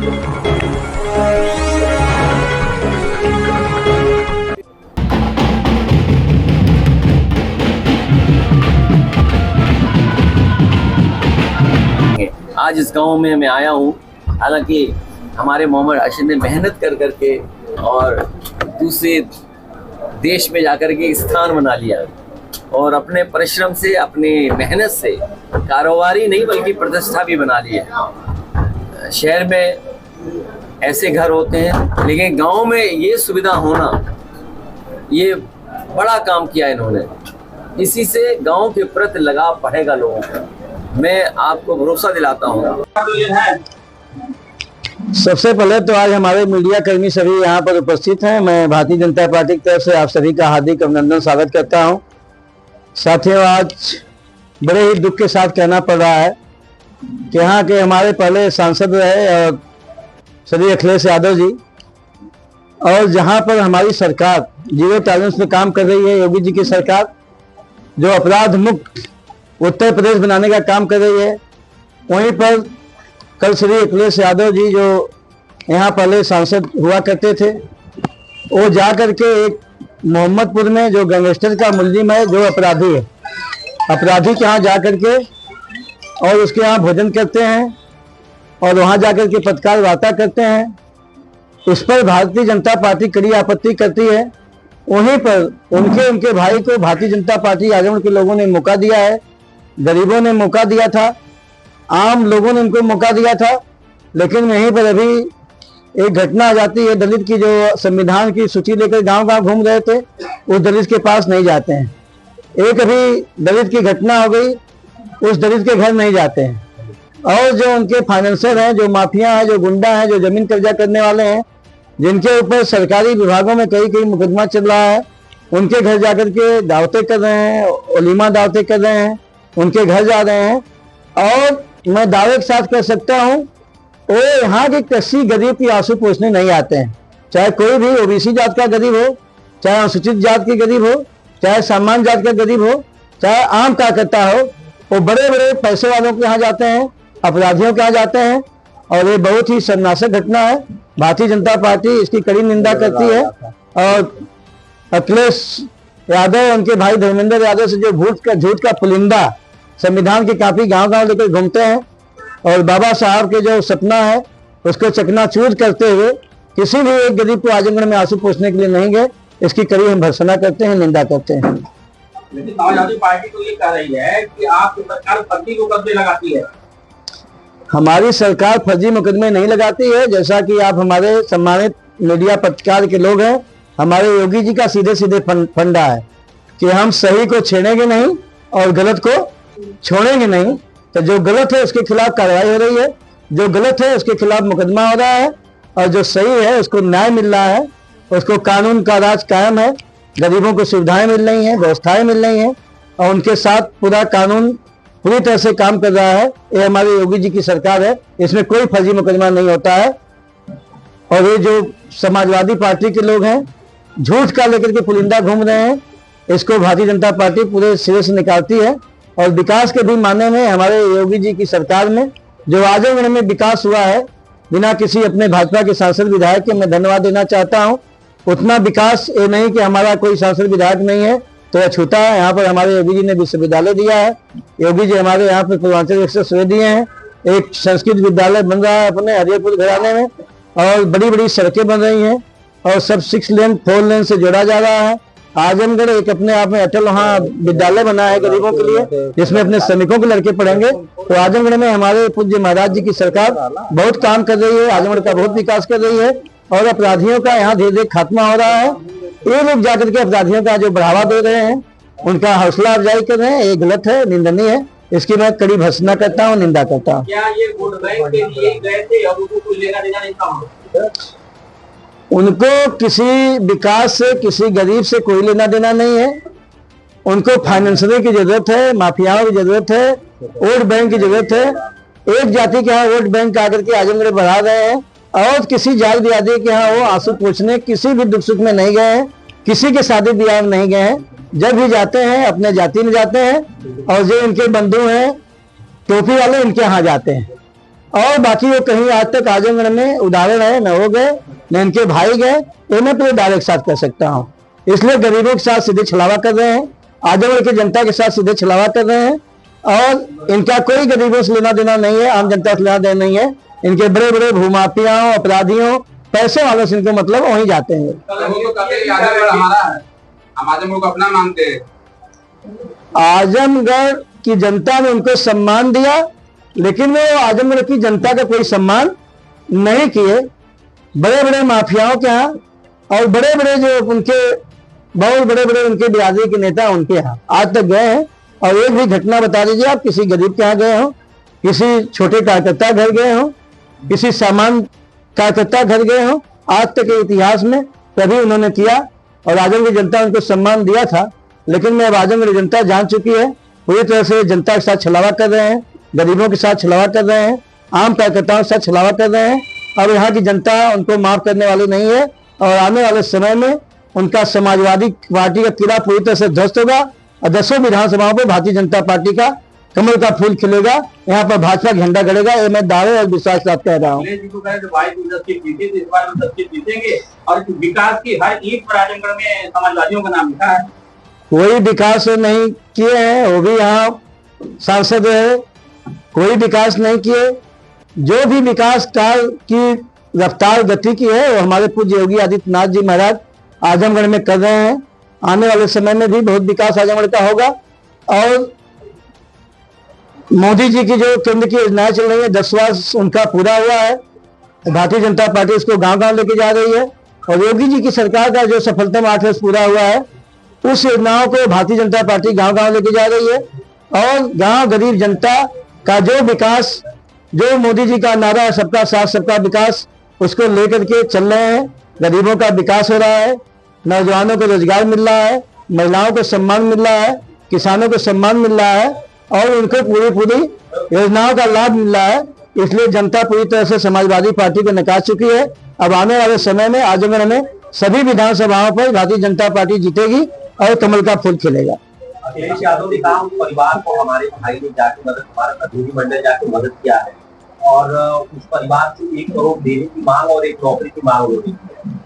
आज इस गांव में मैं आया हूं, हालांकि हमारे मोहम्मद अरशद ने मेहनत कर करके और दूसरे देश में जाकर के स्थान बना लिया और अपने परिश्रम से, अपनी मेहनत से कारोबारी नहीं बल्कि प्रतिष्ठा भी बना ली है। शहर में ऐसे घर होते हैं, लेकिन गांव में ये सुविधा होना, ये बड़ा काम किया इन्होंने। इसी से गांव के प्रति लगाव बढ़ेगा लोगों का, मैं आपको भरोसा दिलाता हूँ। सबसे पहले तो आज हमारे मीडिया कर्मी सभी यहाँ पर उपस्थित हैं। मैं भारतीय जनता पार्टी की तरफ से आप सभी का हार्दिक अभिनंदन स्वागत करता हूँ। साथियों, आज बड़े ही दुख के साथ कहना पड़ रहा है कि यहाँ के हमारे पहले सांसद रहे और श्री अखिलेश यादव जी, और जहाँ पर हमारी सरकार जीरो टॉलरेंस में काम कर रही है, योगी जी की सरकार जो अपराध मुक्त उत्तर प्रदेश बनाने का काम कर रही है, वहीं पर कल श्री अखिलेश यादव जी जो यहाँ पहले सांसद हुआ करते थे, वो जा करके एक मोहम्मदपुर में जो गैंगस्टर का मुलजिम है, जो अपराधी है, अपराधी के यहाँ जा करके और उसके यहाँ भोजन करते हैं और वहाँ जा करके पत्रकार वार्ता करते हैं। उस पर भारतीय जनता पार्टी कड़ी आपत्ति करती है। वहीं पर उनके भाई को भारतीय जनता पार्टी आजमगढ़ के लोगों ने मौका दिया है, गरीबों ने मौका दिया था, आम लोगों ने उनको मौका दिया था, लेकिन वहीं पर अभी एक घटना आ जाती है। दलित की जो संविधान की सूची लेकर गांव-गांव घूम रहे थे, उस दलित के पास नहीं जाते हैं। एक अभी दलित की घटना हो गई, उस दलित के घर नहीं जाते हैं। और जो उनके फाइनेंसर हैं, जो माफिया हैं, जो गुंडा हैं, जो जमीन कब्जा करने वाले हैं, जिनके ऊपर सरकारी विभागों में कई मुकदमा चल रहा है, उनके घर जाकर के दावतें कर रहे हैं, वलीमा दावतें कर रहे हैं, उनके घर जा रहे हैं। और मैं दावे के साथ कह सकता हूँ, वो यहाँ के किसी गरीब की आंसू पोंछने नहीं आते हैं। चाहे कोई भी ओबीसी जात का गरीब हो, चाहे अनुसूचित जात की गरीब हो, चाहे सामान्य जात का गरीब हो, चाहे आम कार्यकर्ता हो, वो बड़े बड़े पैसे वालों के यहाँ जाते हैं, अपराधियों के यहाँ जाते हैं। और ये बहुत ही शर्मनाक घटना है। भारतीय जनता पार्टी इसकी कड़ी निंदा करती है। और अखिलेश यादव, उनके भाई धर्मेंद्र यादव से जो झूठ का पुलिंदा संविधान की काफी गांव-गांव लेकर घूमते हैं और बाबा साहब के जो सपना है उसको चकनाचूर करते हुए किसी भी एक गरीब को आजमगढ़ में आंसू पोंछने के लिए नहीं गए, इसकी कड़ी हम भर्त्सना करते हैं, निंदा करते हैं। लेकिन समाजवादी पार्टी तो ये कह रही है कि आपकी सरकार फर्जी मुकदमे लगाती है। हमारी सरकार फर्जी मुकदमे नहीं लगाती है। जैसा कि आप हमारे सम्मानित मीडिया पत्रकार के लोग हैं, हमारे योगी जी का सीधे सीधे फंडा है कि हम सही को छेड़ेंगे नहीं और गलत को छोड़ेंगे नहीं। तो जो गलत है उसके खिलाफ कार्रवाई हो रही है, जो गलत है उसके खिलाफ मुकदमा हो रहा है, और जो सही है उसको न्याय मिल रहा है, उसको कानून का राज कायम है, गरीबों को सुविधाएं मिल रही हैं, व्यवस्थाएं मिल रही हैं, और उनके साथ पूरा कानून पूरी तरह से काम कर रहा है। ये हमारे योगी जी की सरकार है, इसमें कोई फर्जी मुकदमा नहीं होता है। और ये जो समाजवादी पार्टी के लोग हैं, झूठ का लेकर के पुलिंदा घूम रहे हैं, इसको भारतीय जनता पार्टी पूरे सिरे से निकालती है। और विकास के भी माने में हमारे योगी जी की सरकार में जो आजमगढ़ में विकास हुआ है, बिना किसी अपने भाजपा के सांसद विधायक के मैं धन्यवाद देना चाहता हूं। उतना विकास ये नहीं कि हमारा कोई सांसद विधायक नहीं है तो अछूता है। यहाँ पर हमारे योगी जी ने विश्वविद्यालय दिया है, योगी जी हमारे यहाँ पर पूर्वांचल एक्सप्रेसवे दिए हैं, एक संस्कृत विद्यालय बन रहा है अपने हरियरपुर घराने में, और बड़ी बड़ी सड़कें बन रही हैं, और सब 6 लेन 4 लेन से जोड़ा जा रहा है। आजमगढ़ एक अपने आप में अटल वहाँ विद्यालय बना है गरीबों के लिए, जिसमें अपने श्रमिकों के लड़के पढ़ेंगे। तो आजमगढ़ में हमारे पूज्य महाराज जी की सरकार बहुत काम कर रही है, आजमगढ़ का बहुत विकास कर रही है, और अपराधियों का यहाँ धीरे धीरे खात्मा हो रहा है। ये लोग जाकर के अपराधियों का जो बढ़ावा दे रहे हैं, उनका हौसला अफजाई कर रहे हैं, ये गलत है, निंदनीय है। इसकी मैं कड़ी भर्त्सना करता हूँ, निंदा करता हूँ। क्या ये वोट बैंक के लिए गए थे और उनको कोई लेना देना नहीं था? उनको किसी विकास से, किसी गरीब से कोई लेना देना नहीं है। उनको फाइनेंसरों की जरूरत है, माफियाओं की जरूरत है, वोट बैंक की जरूरत है। एक जाति के यहाँ वोट बैंक आकर के आजमगढ़ बढ़ा रहे हैं, और किसी जात बिरादरी के यहाँ वो आंसू पोंछने किसी भी दुख सुख में नहीं गए हैं, किसी के शादी ब्याह में नहीं गए हैं। जब भी जाते हैं अपने जाति में जाते हैं, और जो इनके बंधु हैं टोपी वाले, इनके यहाँ जाते हैं। और बाकी वो कहीं आज तक आजमगढ़ में उदाहरण है, न हो गए न इनके भाई गए, तो मैं पूरे डायरेक्ट साथ कर सकता हूँ। इसलिए गरीबों के साथ सीधे छलावा कर रहे हैं, आजमगढ़ की जनता के साथ सीधे छलावा कर रहे हैं, और इनका कोई गरीबों से लेना देना नहीं है, आम जनता से लेना देना नहीं है। इनके बड़े बड़े भूमाफियाओं, अपराधियों, पैसे वालों से इनको मतलब वहीं जाते हैं। हम आजमगढ़ को अपना मानते हैं। आजमगढ़ की जनता ने उनको सम्मान दिया, लेकिन वो आजमगढ़ की जनता का कोई सम्मान नहीं किए। बड़े बड़े माफियाओं के यहाँ और बड़े बड़े जो उनके बहुत बड़े बड़े उनके बिरादरी के नेता उनके यहाँ आज तक गए हैं। और एक भी घटना बता दीजिए आप, किसी गरीब के यहाँ गए हो, किसी छोटे कार्यकर्ता घर गए हो, किसी सामान्य कार्यकर्ता घर गए हो, आज तक के इतिहास में तभी उन्होंने किया। और आजमगढ़ की जनता उनको सम्मान दिया था, लेकिन मैं अब आजमगढ़ जनता जान चुकी है, पूरी तरह से जनता के साथ छलावा कर रहे हैं, गरीबों के साथ छलावा कर रहे हैं, आम कार्यकर्ताओं के साथ छलावा कर रहे हैं। और यहाँ की जनता उनको माफ करने वाली नहीं है, और आने वाले समय में उनका समाजवादी पार्टी का किला पूरी तरह से ध्वस्त होगा, और 10 विधानसभाओं पर भारतीय जनता पार्टी का कमल का फूल खिलेगा, यहाँ पर भाजपा झंडा गड़ेगा। ये मैं दावे और विश्वास के साथ कह रहा हूँ। और विकास की हर ईंट पर आजमगढ़ में समाजवादियों का नाम लिखा है। कोई विकास नहीं किए हैं, वो भी यहाँ सांसद है, कोई विकास नहीं किए। जो भी विकास कार्य की रफ्तार गति की है वो हमारे पूज्य योगी आदित्यनाथ जी महाराज आजमगढ़ में कर रहे हैं। आने वाले समय में भी बहुत विकास आजमगढ़ का होगा। और मोदी जी की जो केंद्र की योजनाएं चल रही है, 10 वर्ष उनका पूरा हुआ है, भारतीय जनता पार्टी उसको गांव गांव लेके जा रही है। और योगी जी की सरकार का जो सफलतम 8 वर्ष पूरा हुआ है, उस योजनाओं को भारतीय जनता पार्टी गांव गांव लेके जा रही है। और गांव गरीब जनता का जो विकास, जो मोदी जी का नारा है सबका साथ सबका विकास, उसको लेकर के चल रहे हैं। गरीबों का विकास हो रहा है, नौजवानों को रोजगार मिल रहा है, महिलाओं को सम्मान मिल रहा है, किसानों को सम्मान मिल रहा है, और उनको पूरी योजनाओं का लाभ मिल रहा है। इसलिए जनता पूरी तरह से समाजवादी पार्टी को नकार चुकी है। अब आने वाले समय में आजमगढ़ में सभी विधानसभाओं पर भारतीय जनता पार्टी जीतेगी और कमल का फूल खिलेगा। अखिलेश यादव ने कहा परिवार को हमारे भाई ने जाके मदद, हमारा प्रतिनिधि मंडल जाके मदद किया है, और उस परिवार से 1 करोड़ देने की मांग और 1 नौकरी की मांग हो रही है।